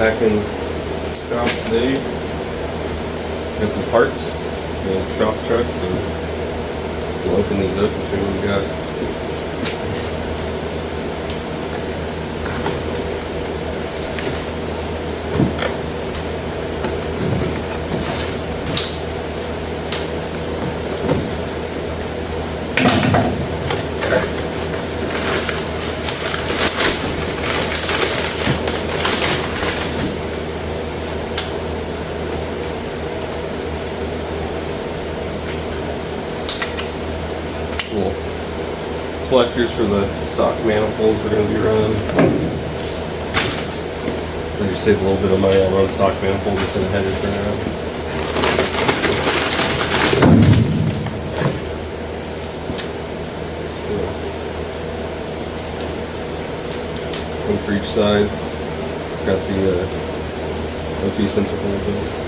back in shop today. Got some parts, shop truck, so we'll open these up and show you what we got. Selectors for the stock manifolds we're going to be running. I just save a little bit of money. I'll run stock manifolds instead of header for now. One for each side. It's got the OT sensor hole built.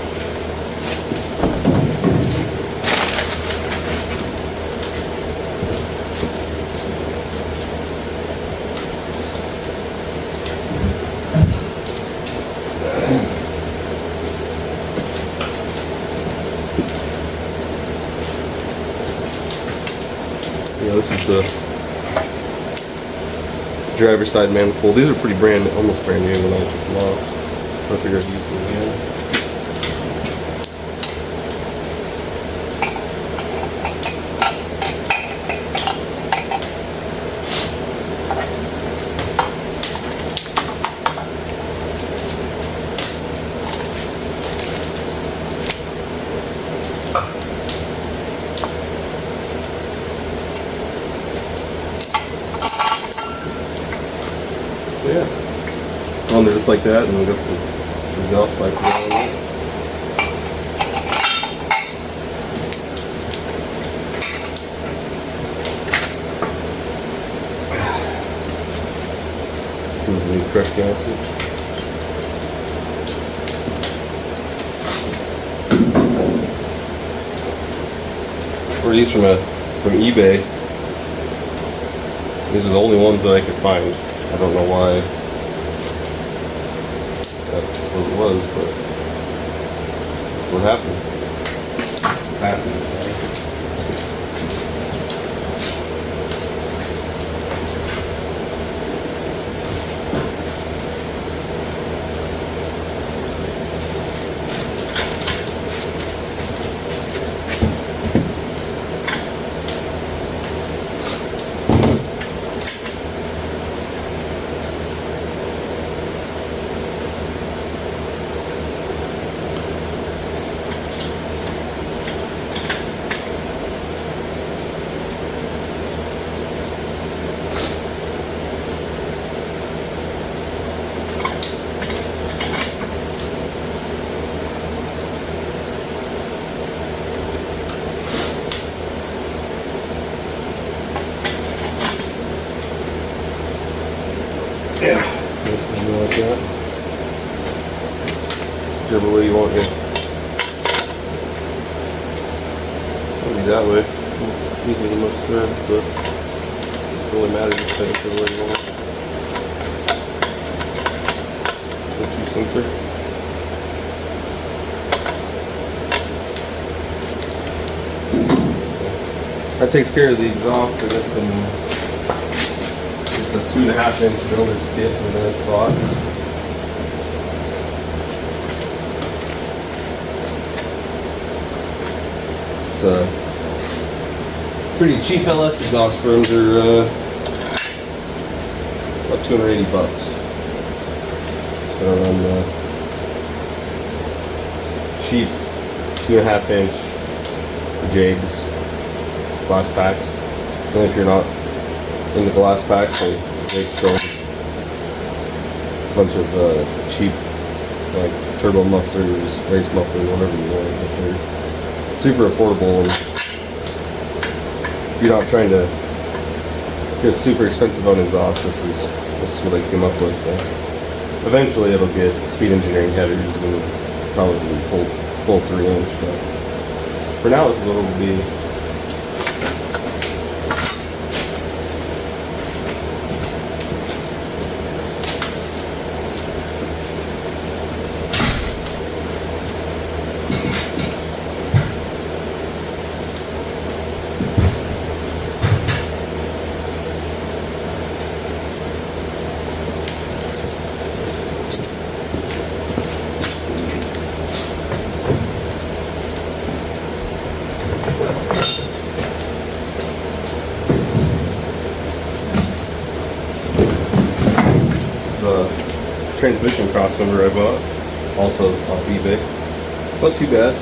This is the driver's side manifold. These are pretty almost brand new when I took them off. So I figured I'd use them again. Yeah. Oh, they're just like that, and we got some exhaust pipe on it. Comes with a crushed gasket. Or these from eBay. These are the only ones that I could find. I don't know why that's what it was, but that's what happened. Passing this way. Yeah, it's gonna be like that. Whichever way you want it. It'll be that way. These are the most thread, but it really matters just whichever way you want it. OT sensor. That takes care of the exhaust. I got some. It's a 2.5 inch builder's kit in this box. It's a pretty cheap LS exhaust frames. Are about $280. So I run the cheap 2.5 inch jigs glass packs. And if you're not in the glass packs, they sell a bunch of cheap like turbo mufflers, race mufflers, whatever you want. But they're super affordable, and if you're not trying to get super expensive on exhaust, this is what I came up with. So eventually it'll get Speed Engineering headers and probably full 3 inch, but for now this is what it'll be. transmission crossmember I bought, also off eBay. It's not too bad.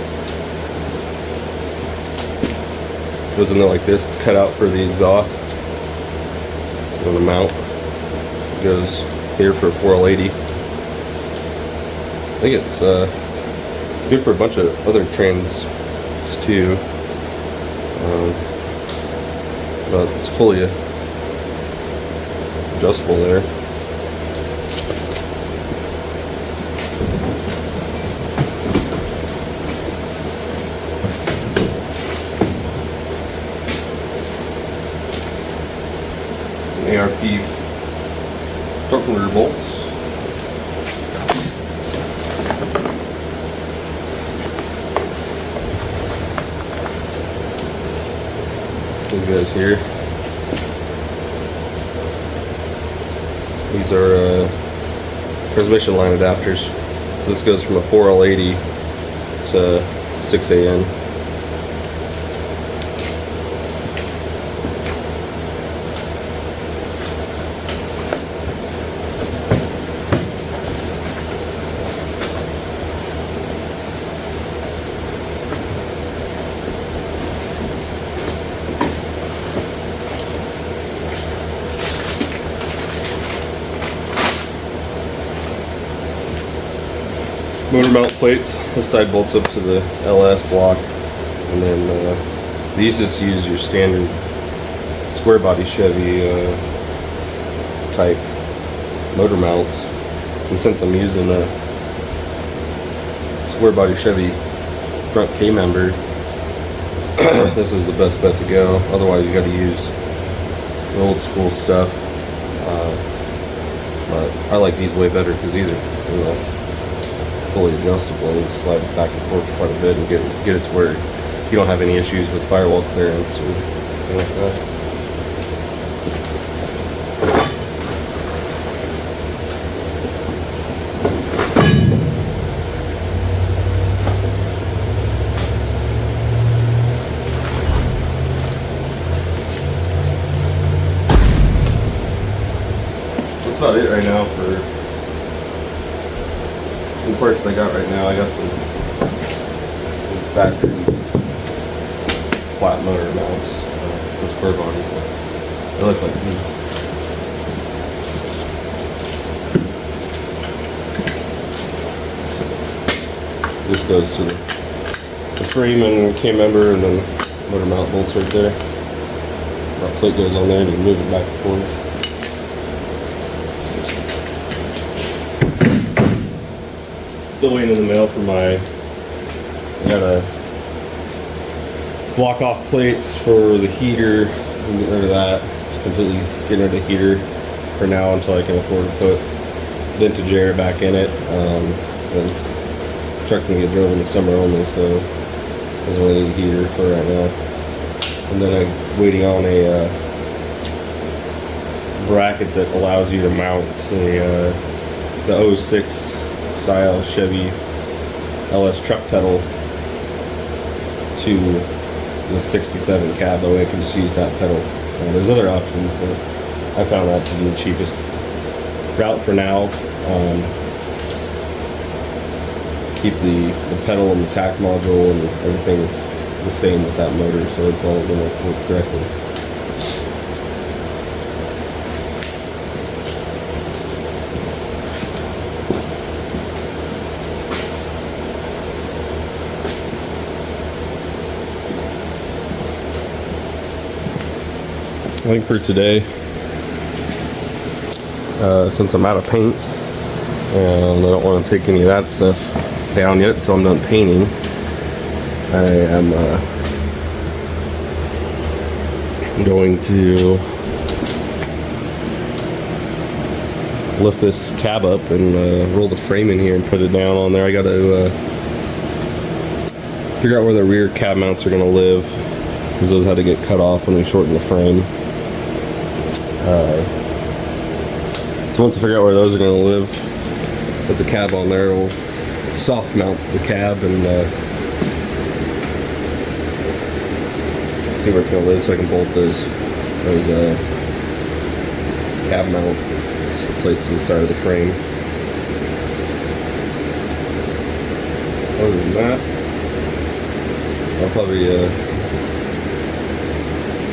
Goes in there like this. It's cut out for the exhaust. And the mount goes here for a 4L80. I think it's good for a bunch of other trans too. But it's fully adjustable there. Some ARP torque converter bolts. These guys here. These are transmission line adapters. So this goes from a 4L80 to 6AN. Motor mount plates. This side bolts up to the LS block, and then these just use your standard square body Chevy type motor mounts. And since I'm using a square body Chevy front K member, this is the best bet to go. Otherwise, you got to use the old school stuff. But I like these way better because these are, you know, fully adjustable. You can slide it back and forth quite a bit and get it to where you don't have any issues with firewall clearance or anything like that. That's about it right now for the parts that I got right now. I got some factory flat motor mounts for square body. They look like these. This goes to the frame and K member, and then motor mount bolts right there. That plate goes on there, and you can move it back and forth. Still waiting in the mail for I gotta block off plates for the heater and get rid of that. Just completely getting rid of the heater for now until I can afford to put vintage air back in it. This truck's gonna get drove in the summer only, so doesn't really need a heater for right now. And then I'm waiting on a bracket that allows you to mount the 06 style Chevy LS truck pedal to the 67 cab. That way I can just use that pedal. There's other options, but I found that to be the cheapest route for now. Keep the pedal and the tack module and everything the same with that motor, so it's all going to work correctly. I think for today, since I'm out of paint and I don't want to take any of that stuff down yet until I'm done painting, I am going to lift this cab up and roll the frame in here and put it down on there. I got to figure out where the rear cab mounts are going to live, because those had to get cut off when we shortened the frame. So once I figure out where those are going to live, put the cab on there, we'll soft mount the cab and see where it's going to live, so I can bolt those cab mount plates to the side of the frame. other than that, I'll probably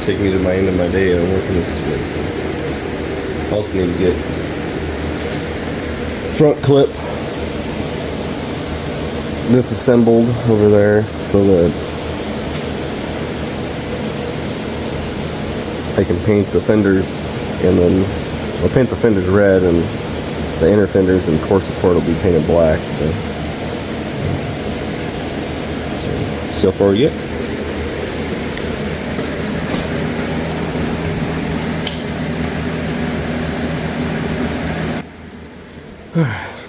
take me to my end of my day and working this today. So I also need to get front clip disassembled over there so that I can paint the fenders, and then I'll paint the fenders red and the inner fenders and core support will be painted black. So see how far we get.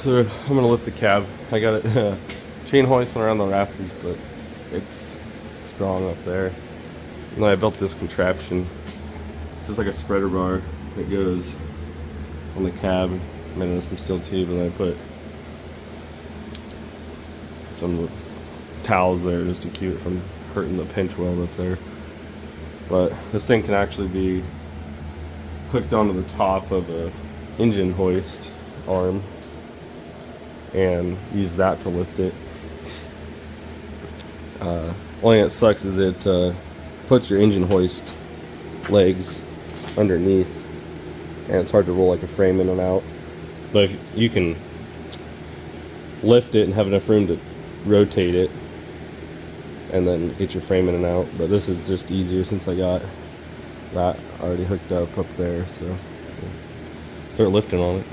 So I'm gonna lift the cab. I got it chain hoisting around the rafters, but it's strong up there. And then I built this contraption. It's just like a spreader bar that goes on the cab, made out of some steel tube, and I put some towels there just to keep it from hurting the pinch weld up there. But this thing can actually be hooked onto the top of a engine hoist arm and use that to lift it. Only thing that sucks is it puts your engine hoist legs underneath, and it's hard to roll like a frame in and out. But if you can lift it and have enough room to rotate it and then get your frame in and out. But this is just easier since I got that already hooked up there, so start lifting on it.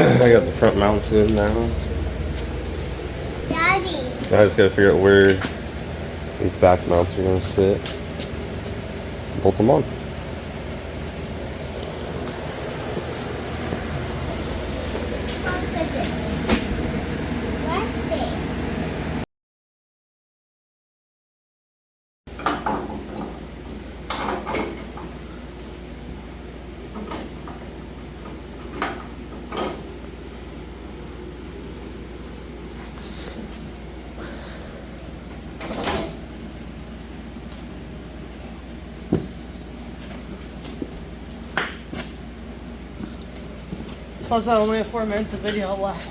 I got the front mounts in now. Daddy. I just gotta figure out where these back mounts are gonna sit. Bolt them on. Look at this. What's it? Plus, I only have 4 minutes of video left.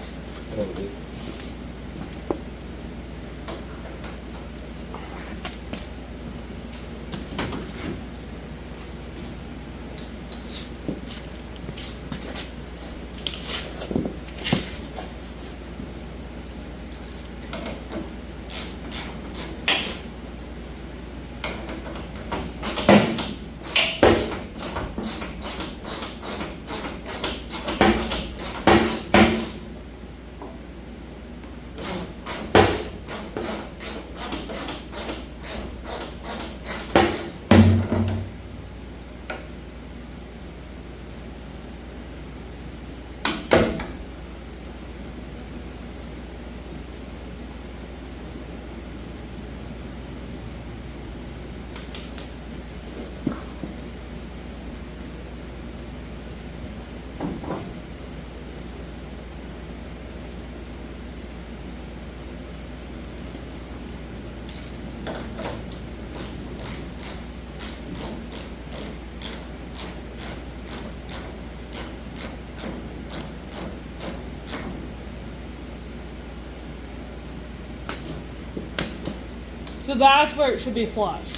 So that's where it should be flush.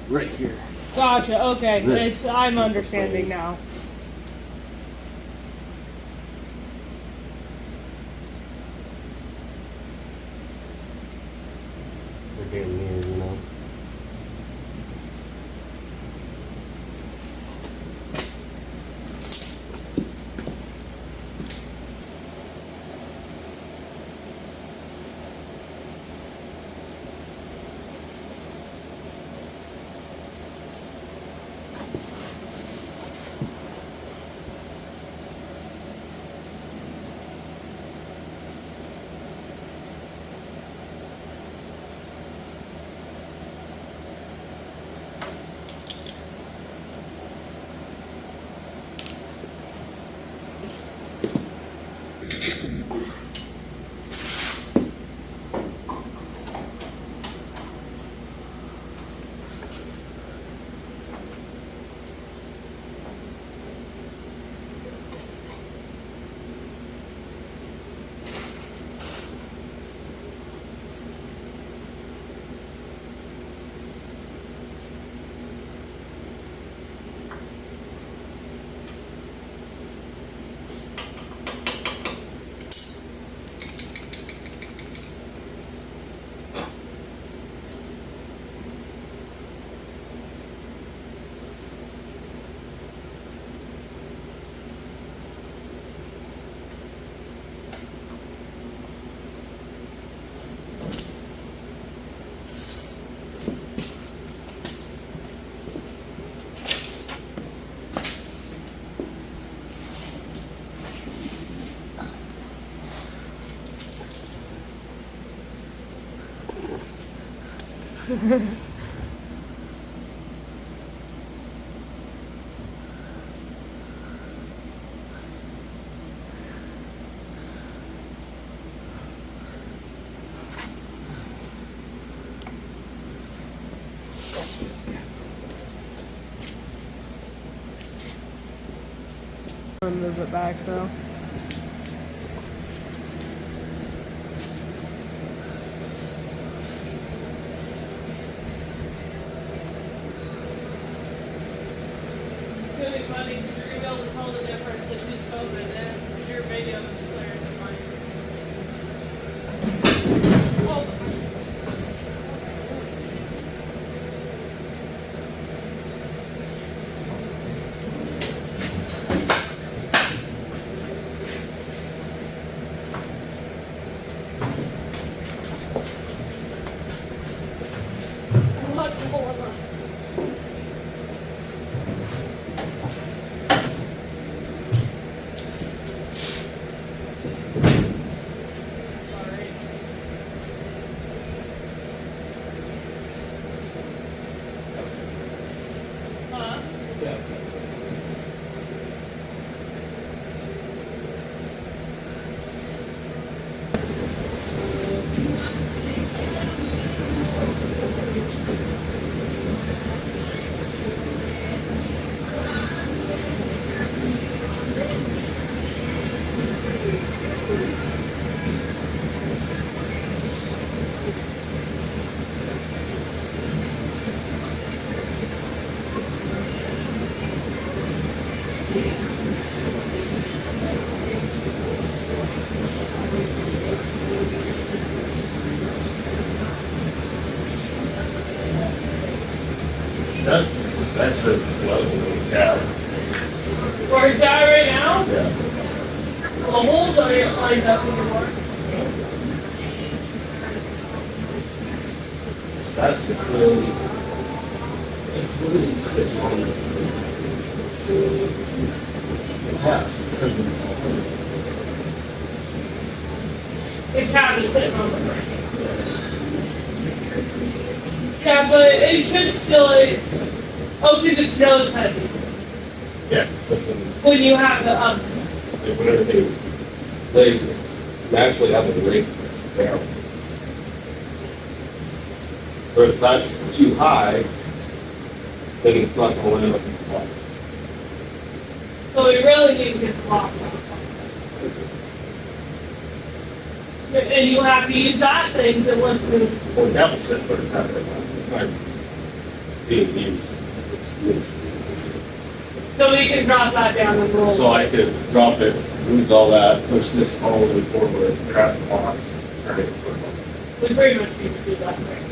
Right here. Gotcha. Okay, This. I'm understanding now. They're getting near, you know. Move it back though. It's gonna be funny because you're gonna be able to tell the difference if whose phone it is because your video is clearer than mine. flexible enough. Sorry. Huh? Yeah. That's a level cab. Where it's at right now? Yeah. The holes are lined up anymore. That's just really. It's really stiff on it. It's having sitting on the front. Yeah, but it should still. Oh, because it's nose heavy. Yeah. When you have the When everything, they naturally have a rate down. Or if that's too high, then it's not going to line up in the so we really need to get the block out. And you have to use that thing to lift the. Or that was it, but it's not right now. It's not being used. It's So we can drop that down and roll. so I could drop it, move all that, push this all the way forward, grab the box, turn it. We pretty much need to do that thing.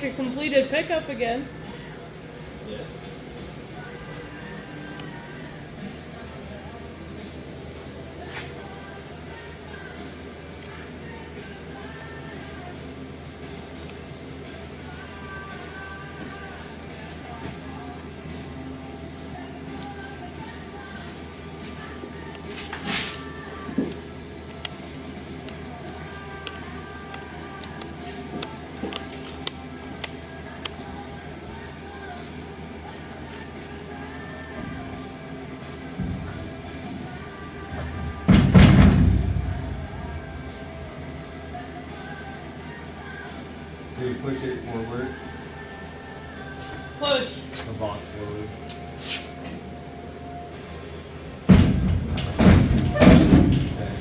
a completed pickup again. Yeah. Do you push it forward? Push. The box forward. Okay.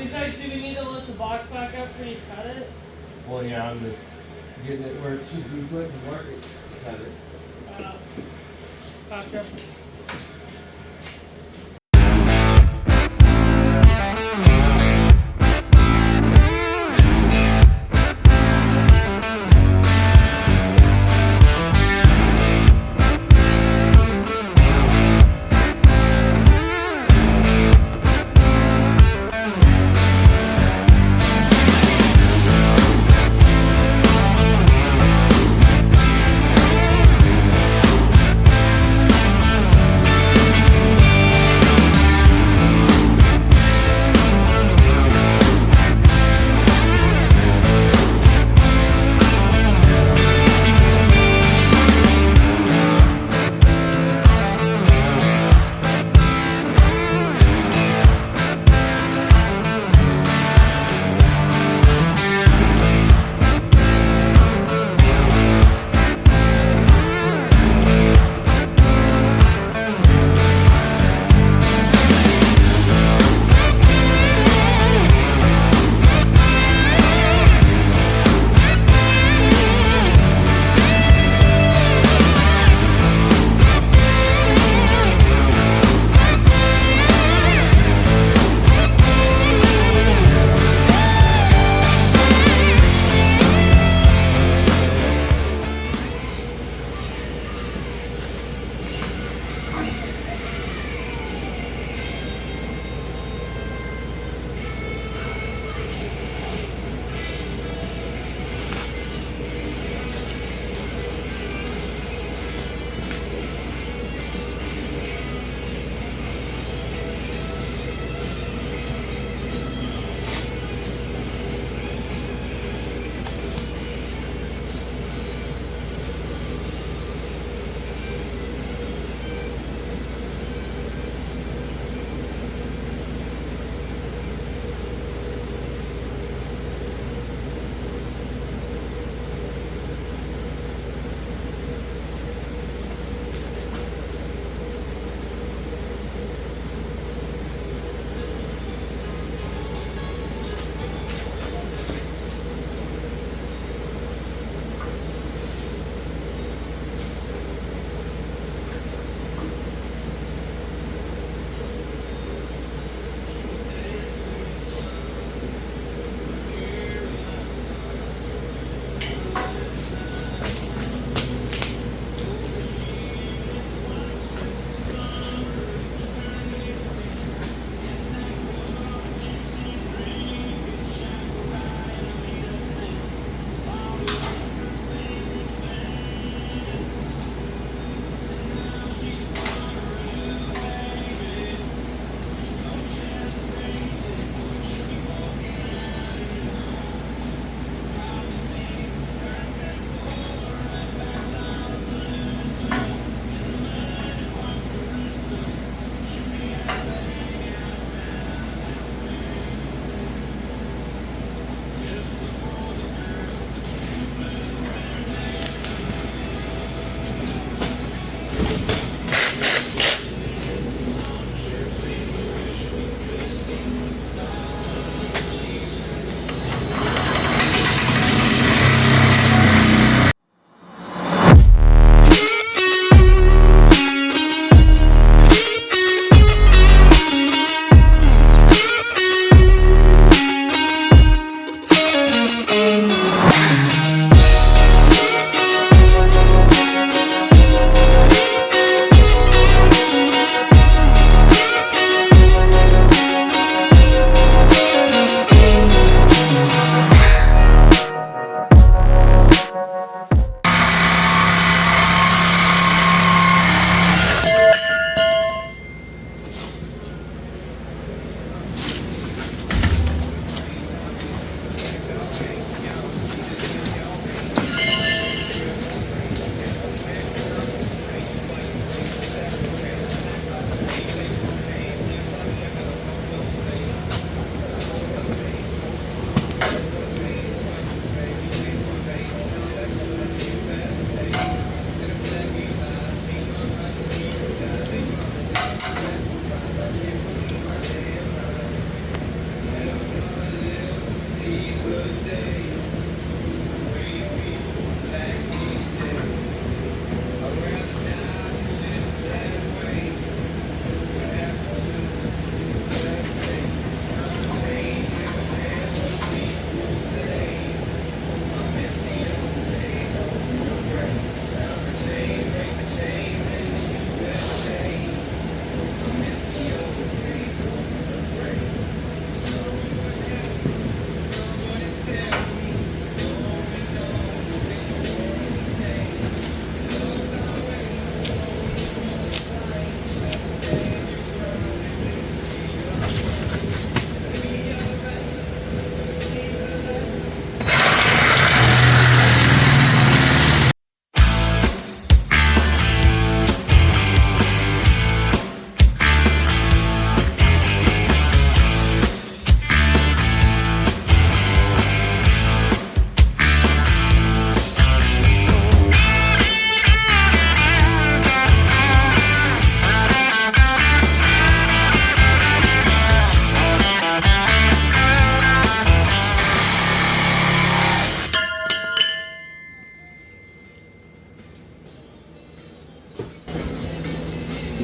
Besides, do we need to lift the box back up till you cut it? Well, yeah, I'm just getting it where it should be so I can mark it to cut it. Gotcha.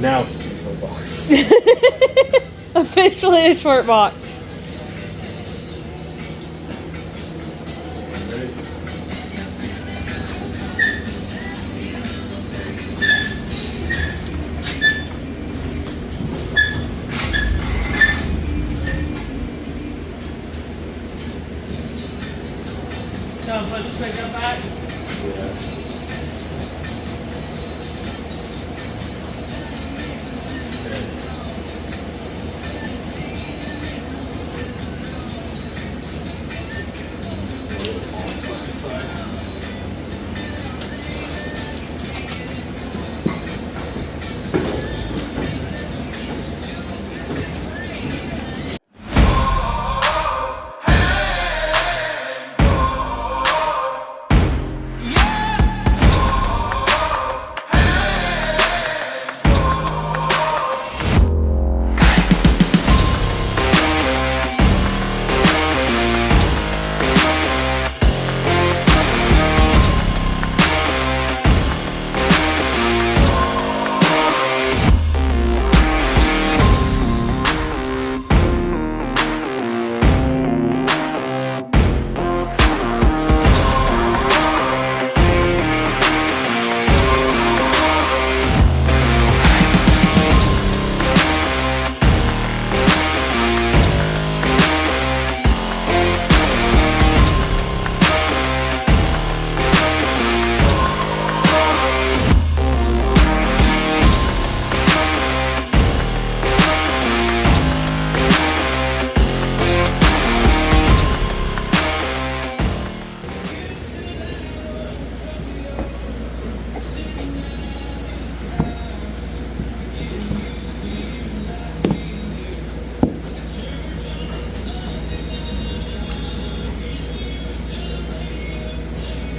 Now it's a short box. Officially a short box. Ready? Don't put the pickup back. Yeah.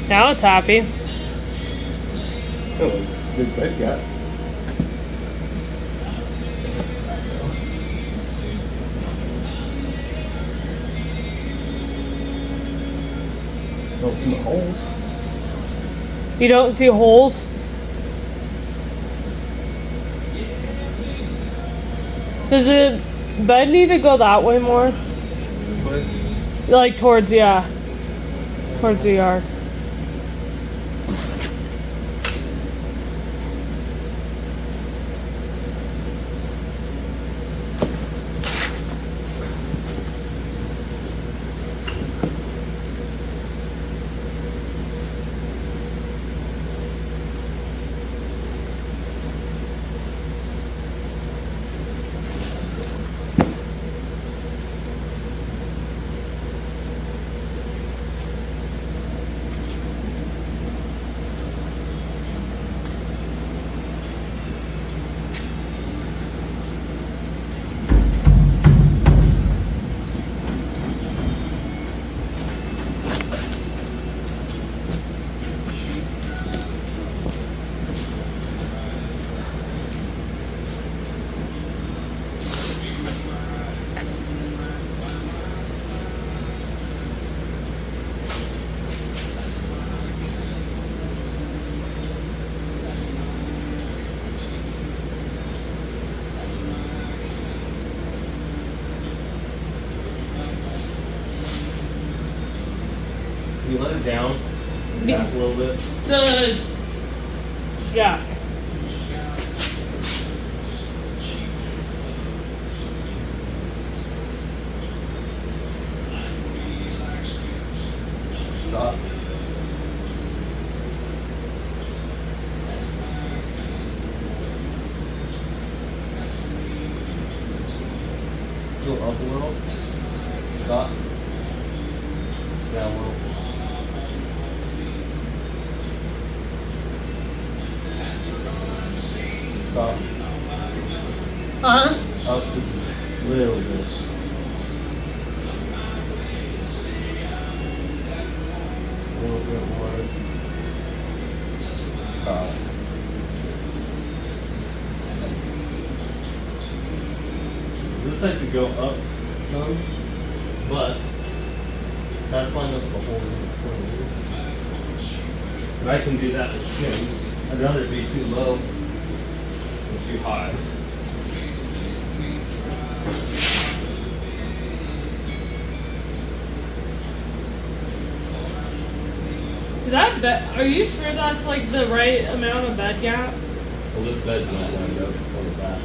Now it's happy. Oh, big bed gap. Don't see the holes. You don't see holes? Does the bed need to go that way more? This way? Like towards, yeah. Towards the yard. Can you let it down? Back a little bit. Yeah. Stop. Go up a little. Stop. Down a little. Stop. Uh-huh. Up just a little bit. A little bit more. Stop. This side could go up some, but that's lined up the hole in the front. And I can do that with shims. I'd rather be too low. and too high. Are you sure that's like the right amount of bed gap? Well, this bed's not lined up on the back.